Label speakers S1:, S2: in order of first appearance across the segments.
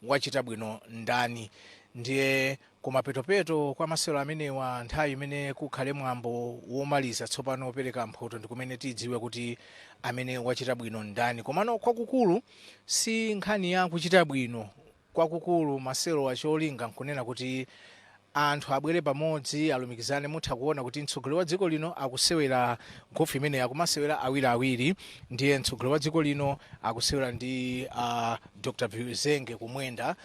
S1: wachita bwino ndani. Ndiye kumapetopeto kwa masewero amenewa nthawi imene kukhale mwambo womaliza tsopano opereka mphoto ndi kumene tidziwe kuti amene wachita bwino ndani. Komano kwakukulu si nkhani ya kuchita bwino, kwakukulu masewero acholinga nkunena kuti anthu abwere pamodzi alumikizane. Mutha kuona kuti mtsogoleri wa dziko lino akusewera gofu imene akumasewera awiriawiri, ndiye mtsogoleri wa dziko lino akusewera ndi Dr. Zenge kumwenda,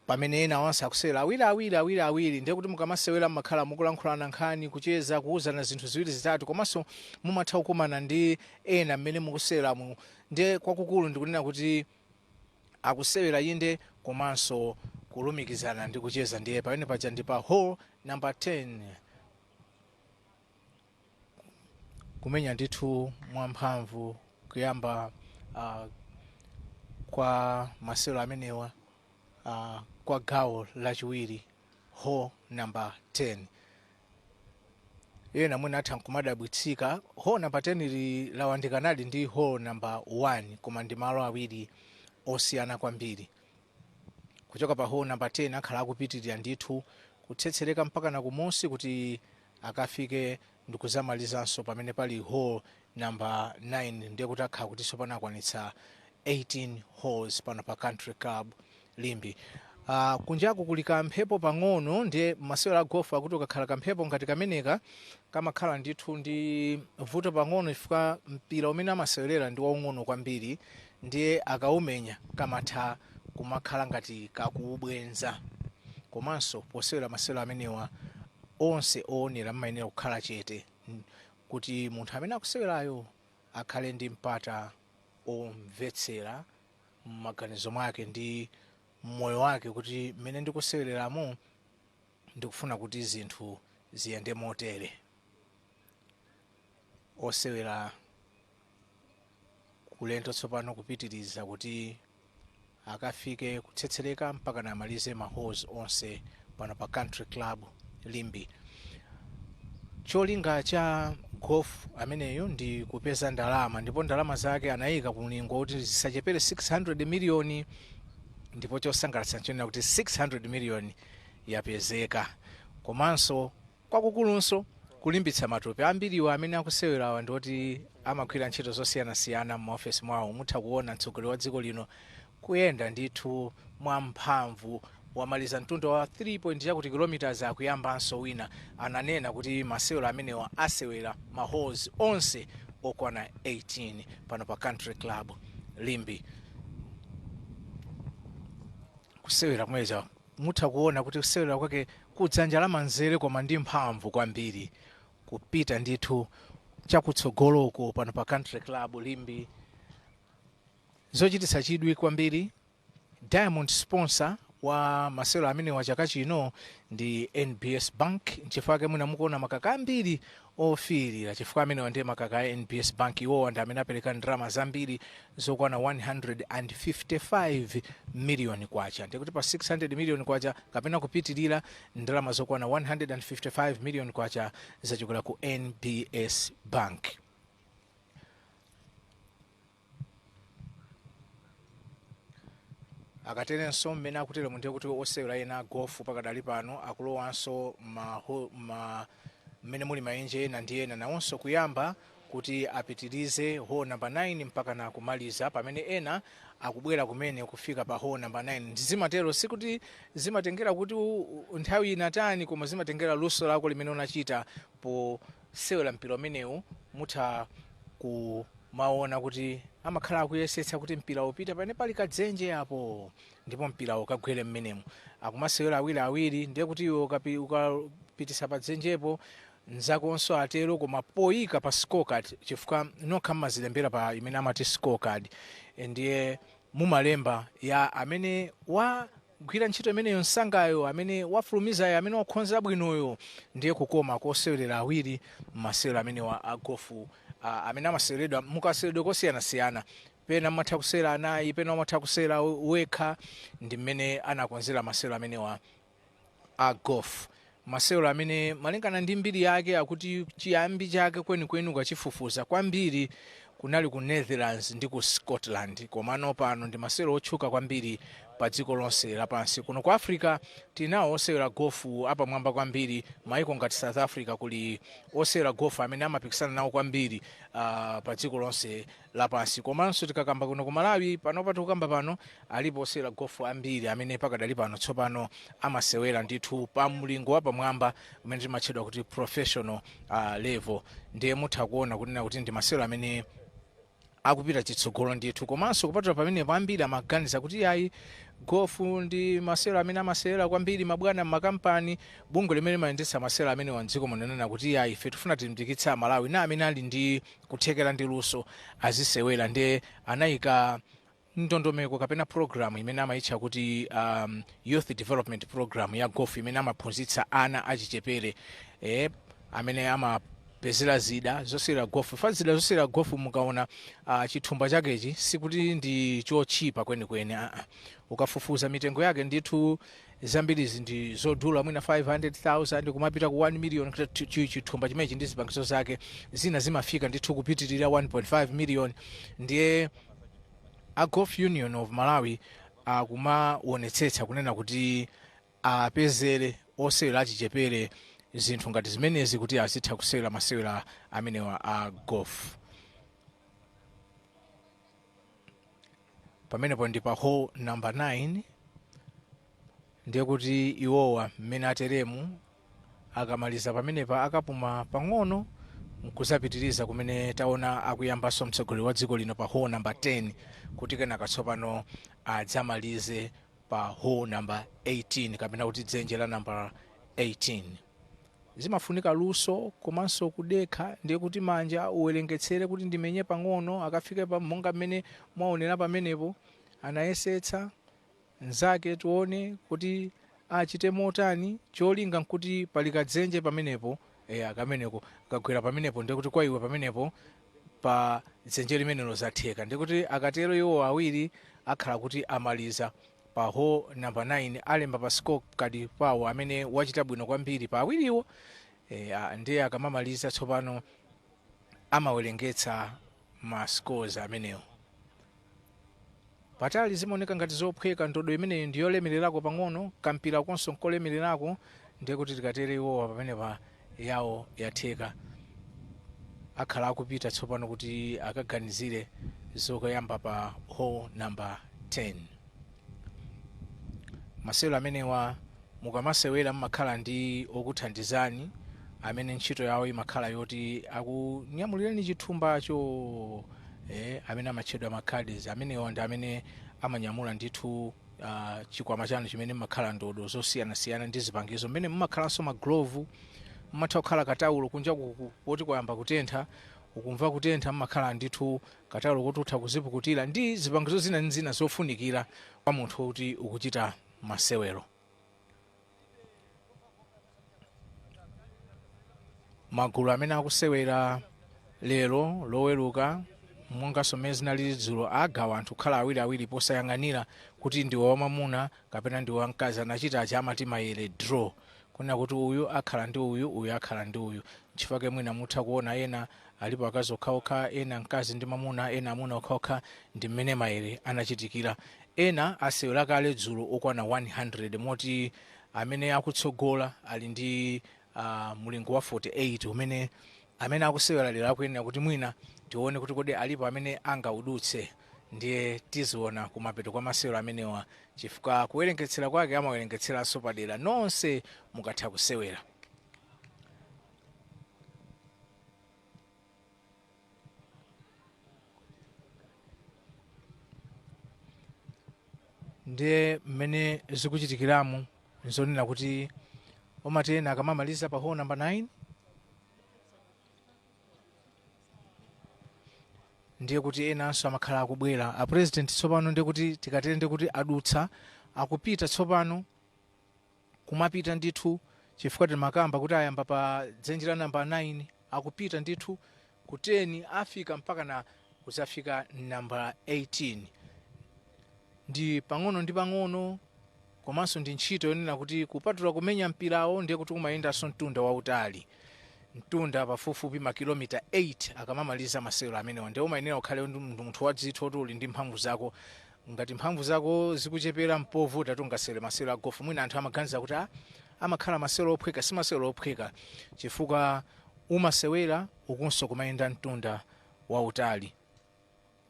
S1: pamene ena onse akusewera awiriawiri. Ndiye kuti mukamasewera mmakhala mukulankhulana nkhani, kucheza, kuuzana zinthu ziwiri zitatu, komanso mumatha kukumana ndi ena mmene mukuseweramu. Ndiye kwakukulu ndikunena kuti akusewera inde komanso kulumikizana ndi kucheza. Ndiye pamene paja ndi pa hall number 10 kumenya ndithu mwamphamvu kuyamba kwa masewero amenewa kwa gawo lachiwiri, hall number 10. Ena mwina atha nkumadabwitsika, hall number 10 lawandikanali ndi hall number 1, koma ndi malo awiri osiyana kwambiri. Kuchoka pa hall number 10 akhala akupitirira ndithu kutsetsereka mpaka na kumunsi kuti akafike ndikuzamalizanso pamene pali hall number 9. Ndiye kuti akhala kuti sopano akwanitsa 18 halls pano pa Country Club Limbi. Kunjaku kuli kamphepo pang'ono, ndiye masewero a golf akuti ukakhala kamphepo ngati kameneka kamakhala ndithu ndi vuto pang'ono, chifukwa mpira umene amasewerera ndi waung'ono kwambiri, ndiye akaumenya kamatha kumakhala ngati kakubwenza. Komanso posewera masewero amenewa onse oonera mmayenera kukhala chete kuti munthu amene akusewerayo akhale ndi mpata omvetsera m'maganizo mwake ndi moyo wake, kuti mmene ndikusewereramo ndikufuna kuti zinthu ziyende motere. Osewera kulento tsopano kupitiriza kuti akafike kutsetsereka mpaka namalize ma halls onse pano pa Country Club Limbi. Cholinga cha golf ameneyo ndi kupeza ndalama, ndipo ndalama zake anayika kulingo kuti zisachepere 600 miliyoni, ndipo chosangalatsa nchonena kuti 600 miliyoni yapezeka. Komanso kwakukulunso kulimbitsa matupi ambiriwo amene akusewerawa ndoti amagwira ntchito zosiyanasiyana m'maofesi mwawo. Mutha kuona mtsogoleri wa dziko lino kuyenda ndithu mwamphamvu, wamaliza mtunda wa 3 kilometers akuyambanso wina. Ananena kuti masewero amenewa asewera ma halls onse okwana 18 pano pa Country Club Limbi. Kusewera mweja mutha kuona kuti kusewera kwake kudzanja la manzere koma ndi mphamvu kwambiri, kupita ndithu chakutsogoloko pano pa Country Club Limbi. Zochititsa chidwi kwambiri, Diamond sponsor wa masewero amene wa chaka chino ndi NBS Bank. Chifukwa ke mwina mukuona makaka ambiri ofirira, chifukwa amene ndiye makaka a NBS Bank. Iwo ndi amene apereka ndalama zambiri zokwana 155 miliyoni kwacha, ndikuti pa 600 miliyoni kwacha kapena kupitirira ndalama zokwana 155 miliyoni kwacha zachokera ku NBS Bank. Akaterenso mmene akutero mundiye kuti osewera ena golf pakadali pano akulowanso mmene muli maenje ena ndi ena nawonso kuyamba kuti apitirize hall number 9 mpaka na kumaliza, pamene ena akubwera kumene kufika pa hall number 9. Ndizimatero sikuti zimatengera kuti nthawi inatani, koma zimatengera luso lako limene unachita posewera mpira umenewu. Mutha kumaona kuti amakhala akuyesetsa kuti mpira upita pamene pali kadzenje apo, ndipo mpira ukagwere mmenemu. Akumasewera awiriawiri, ndiye kuti iwe ukapitisa pa dzenjepo nzakonso atero, koma poyika pa scorecard, chifukwa nokha mmazilembera pa imene amati scorecard, ndiye mumalemba ya amene wagwira ntchito imeneyo nsangayo, amene wafulumizayo, amene wakhonza bwinoyo, ndiye kukoma kosewerera awiri masewero amene wa gofu amene amaseweredwa mukaseweredwa kosiyanasiyana. Pena matha kusewera anayi, pena matha kusewera wekha, ndi mmene anakonzera masewero amene wa golf. Masewero amene malingana ndi mbiri yake akuti chiyambi chake kwenikweni ukachifufuza kwambiri kunali ku Netherlands ndi ku Scotland, komano pano ndi masewero otchuka kwambiri pa dziko lonse lapansi. Kuno ku Africa tinawo osewera gofu apamwamba kwambiri. Maiko ngati South Africa kuli osewera gofu amene amapikisana nawo kwambiri pa dziko lonse lapansi. Komanso tikakamba kuno ku Malawi panopa tikukamba pano alipo osewera gofu ambiri amene pakadali pano tsopano amasewera ndithu pa mlingo wapamwamba umene timatchedwa kuti professional level. Ndiye mutha kuona kunena kuti ndi masewera amene akupita chitsogolo ndithu. Komanso kupatula pamene ambiri amaganiza kuti ayi gofu ndi masewera amene amasewera kwambiri mabwana m'makampani. Bungwe limene limayendetsa masewera amene wandziko munanena kuti ayi ife tifuna tilimbikitsa Malawi na amene ali ndi kuthekera ndi luso azisewera. Ndiye anayika ndondomeko kapena program imene amayitcha kuti youth development program ya gofu imene amaphunzitsa ana achichepere amene amapezera zida zosewera gofu. Fa zida zosewera gofu mukaona chithumba chakechi sikuti ndi chochipa kwenikweni. Ukafufuza mitengo yake ndithu zambirizi ndi zodula mwina 500,000 kumapita ku 1 million chithumba chimenechi ndi zipangizo zake. Zina zimafika ndithu kupitirira 1.5 million. Ndiye a Golf Union of Malawi kumaonetsetsa kunena kuti apezere osewera achichepere zinthu ngati zimenezi kuti azitha kusewera masewera amenewa a golf. Pamenepo ndi pa hole number 9. Ndiye kuti iwowa mmene ateremu akamaliza pamenepa akapuma pang'ono nkuzapitiriza kumene taona akuyambanso mtsogoleri wa dziko lino pa hole number 10 kuti kenaka tsopano adzamalize pa hole number 18 kapena kuti dzenje la number 18. Zimafunika luso komanso kudekha. Ndiye kuti manja uwerengetsere kuti ndimenye pang'ono akafike pa monga mmene mwaonera pamenepo anayesetsa nzake tione kuti achite motani. Cholinga nkuti pali kadzenje pamenepo kameneko kagwera pamenepo ndiye kuti kwa iwe pamenepo pa dzenje limenelo zatheka. Ndiye kuti akatero iwo awiri akhala kuti amaliza pa hole number 9 alemba pa scorecard pawo amene wachita bwino kwambiri pa awiriwo. Ndiye akamamaliza tsopano amawerengetsa ma scores amenewo. Patali zimaoneka ngati zophweka. Ndodo imeneyo ndiyolemererako pang'ono, kampira konso nkolemererako. Ndiye kuti tikatere iwowa pamenepa yawo yatheka. Akhala akupita tsopano kuti akaganizire zokayamba pa hole number 10. Masewera amenewa mukamasewera mmakhala ndi okuthandizani amene ntchito yawo imakhala yoti akunyamulireni chithumbacho amene amatchedwa macards. Amenewa ndi amene amanyamula ndithu chikwama chanu chimene mmakhala ndodo zosiyanasiyana ndi zipangizo mmene mmakhalanso maglove. Mmatha kukhala kataulo kunja kuti kwayamba kutentha ukumva kutentha mmakhala ndithu kataulo kuti utha kuzipukutira ndi zipangizo zina zofunikira kwa munthu kuti ukuchita masewero. Magulu amene akusewera lero loweruka monga somene zinali dzulo agawa anthu khala awiri posayang'anira kuti ndiwo wamamuna kapena ndiwo wamkazi. Anachita aja amati mayere draw kuna kuti uyu akhala ndi uyu akhala ndi uyu. Chifukwa mwina mutha kuona ena alipo akazi okhaokha, ena mkazi ndi mamuna, ena amuna okhaokha. Ndi mmene mayere anachitikira. Ena asewera kale dzulo okwana 100 moti amene akutsogola ali ndi mulingo wa 48 umene amene akusewera lero akuyenera kuti mwina tione kuti kodi alipo amene angaudutse. Ndiye tiziona kumapeto kwa masewero amenewa chifukwa kuwerengetsera kwake amawerengetseranso padera nonse mukatha kusewera. Ndiye mmene zikuchitikiramu nzonena kuti omatena akamamaliza pa hole number 9 ndiye kuti enanso amakhala akubwera. A president tsopano ndiye kuti tikatere ndiye kuti adutsa akupita tsopano kumapita ndithu chifukwa timakamba kuti ayamba pa dzenje la number 9 akupita ndithu ku 10 afika mpaka na kuzafika number 18. Ndi pang'ono ndi pang'ono komanso ndi ntchito yonena kuti kupatula kumenya mpirawo ndiye kuti kumayendanso mtunda wautali. Mtunda pafupifupi makilomita 8 akamamaliza masewero amenewa. Ndiye umayenera ukhale munthu wadzithu kuti uli ndi mphamvu zako ngati mphamvu zako zikuchepera mpovuta tungasewere masewero a golf. Mwina anthu amaganiza kuti amakhala masewero ophweka, si masewero ophweka chifukwa umasewera ukunso kumayenda mtunda wautali.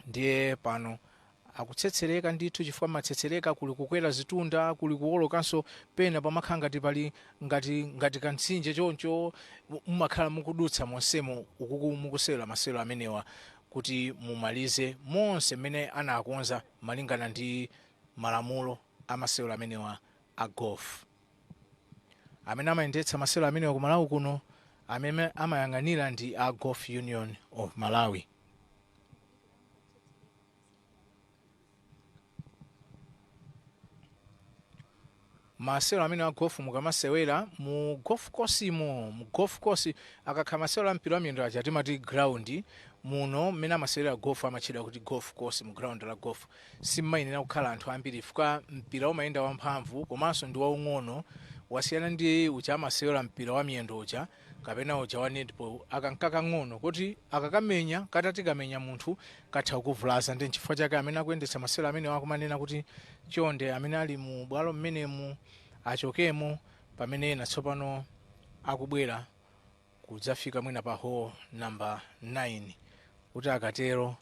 S1: Ndiye pano akutsetsereka ndithu chifukwa matsetsereka kuli kukwera zitunda, kuli kuwolokanso pena pamakhala ngati pali ngati kantsinje choncho, mumakhala mukudutsa monsemo ukuku mukusewera masewero amenewa kuti mumalize monse mmene anakonza malingana ndi malamulo amasewero amenewa a golf. Amene amayendetsa masewero amenewa ku Malawi kuno amene amayang'anira ndi a Golf Union of Malawi. Masewero amene a golf mukamasewera mu golf course mu golf course akakhala masewero a mpira wa miyendo aja timati ground muno mmene amasewera golf amachedwa kuti golf course mu ground la golf. Simayenera kukhala anthu ambiri chifukwa mpira umayenda wamphamvu komanso ndi waung'ono, wasiyana ndi uja amasewera mpira wa miyendo uja kapena uja wa netball akankakang'ono kuti akakamenya katati kamenya munthu katha kuvulaza. Ndi chifukwa chake amene akuyendetsa masewero amene akumanena kuti chonde amene ali mu bwalo mmenemu achokemo pamene ena tsopano akubwera kudzafika mwina pa hole number 9 kuti akatero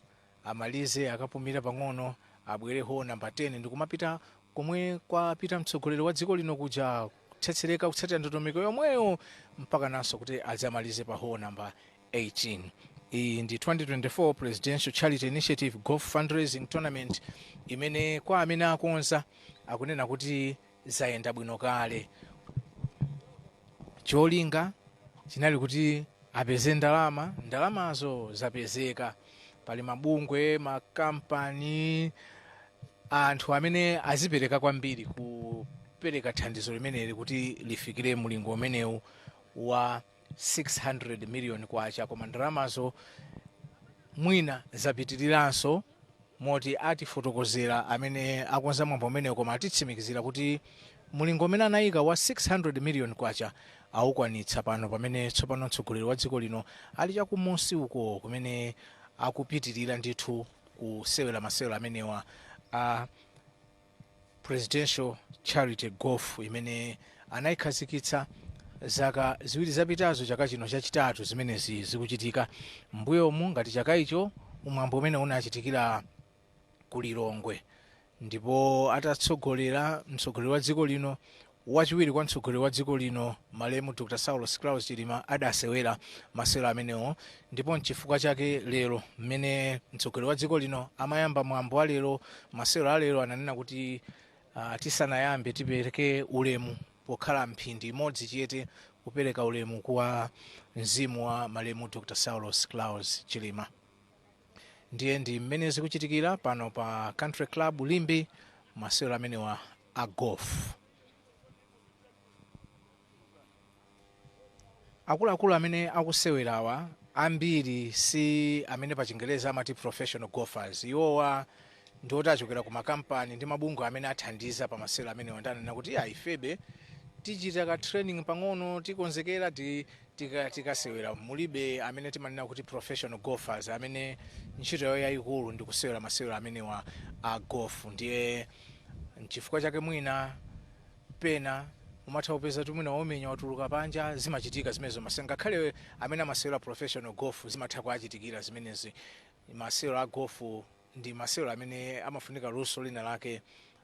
S1: amalize akapumira pang'ono abwere hole number 10 ndikumapita komwe kwapita mtsogoleri wa dziko lino kuja kutsetsereka kutsatira ndondomeko yomweyo mpaka naso kuti adzamalize pa hole number 18. Iyi ndi 2024 Presidential Charity Initiative Golf Fundraising Tournament imene kwa amene akonza akunena kuti zayenda bwino kale. Cholinga chinali kuti apeze ndalamazo zapezeka. Pali mabungwe, makampani, anthu amene azipereka kwambiri kupereka thandizo limeneli kuti lifikire mulingo umenewu wa 600 million kwacha, koma ndalamazo mwina zapitiriranso moti atifotokozera amene akonza mwambo umenewu, koma atitsimikizira kuti mulingo umene anayika wa 600 million kwacha awukwanitsa pano pamene tsopano mtsogoleri wa dziko lino ali chakumunsi uko kumene akupitirira ndithu kusewera masewero amenewa a Presidential Charity Golf imene anayikhazikitsa zaka ziwiri zapitazo, chaka chino chachitatu zimenezi zikuchitika. Mbuyomu ngati chaka icho umwambo umene unachitikira ku Lilongwe, ndipo atatsogolera mtsogoleri wa dziko lino, wachiwiri kwa mtsogoleri wa dziko lino malemu Dr. Saulos Klaus Chilima adasewera masewero amenewo. Ndipo nchifukwa chake lero mmene mtsogoleri wa dziko lino amayamba mwambo wa lero, masewero a lero ananena kuti tisanayambe tipereke ulemu pokhala mphindi imodzi chete kupereka ulemu kwa mzimu wa malemu Dr. Saulos Klaus Chilima. Ndiye ndi mmene zikuchitikira pano pa Country Club Limbi masewero amenewa a golf. Akuluakulu amene akusewerawa ambiri si amene pa Chingereza amati professional golfers. Iwowa ndioti achokera ku makampani ndi mabungwe amene athandiza pa masewero amenewa. Ndanena kuti ifebe tichita ka training pang'ono tikonzekera tikasewera. Mulibe amene timanena kuti professional golfers amene ntchito yawo yayikulu ndi kusewera masewero amenewa a golf. Ndiye nchifukwa chake mwina pena umatha kupeza tumwina omenya watuluka panja zimachitika zimenezo masenga khale amene amasewera professional golf zimatha kuachitikira zimenezi. Masewero a golf ndi masewero amene amafunika luso lina lake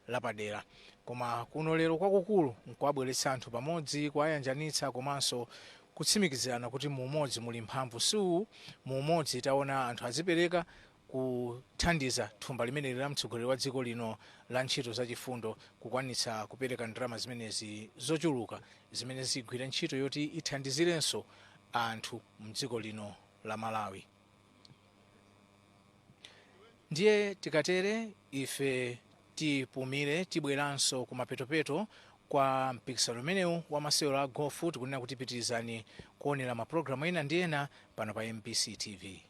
S1: lapadera, koma kuno lero kwakukulu nkuabweretsa anthu pamodzi, kuayanjanitsa komanso kutsimikizirana kuti mu umodzi muli mphamvu. Su mu umodzi taona anthu azipereka kuthandiza thumba limene la mtsogoleri wa dziko lino la ntchito zachifundo kukwanitsa kupereka ndalama zimenezi zochuluka zimene zigwira ntchito yoti ithandizirenso anthu mdziko lino la Malawi. Ndiye tikatere ife tipumire tibweranso kumapetopeto kwa mpikisano umenewu wa masewero a golf. Tikunena kuti pitirizani kuonera mapulogalamu ena ndi ena pano pa MBC TV.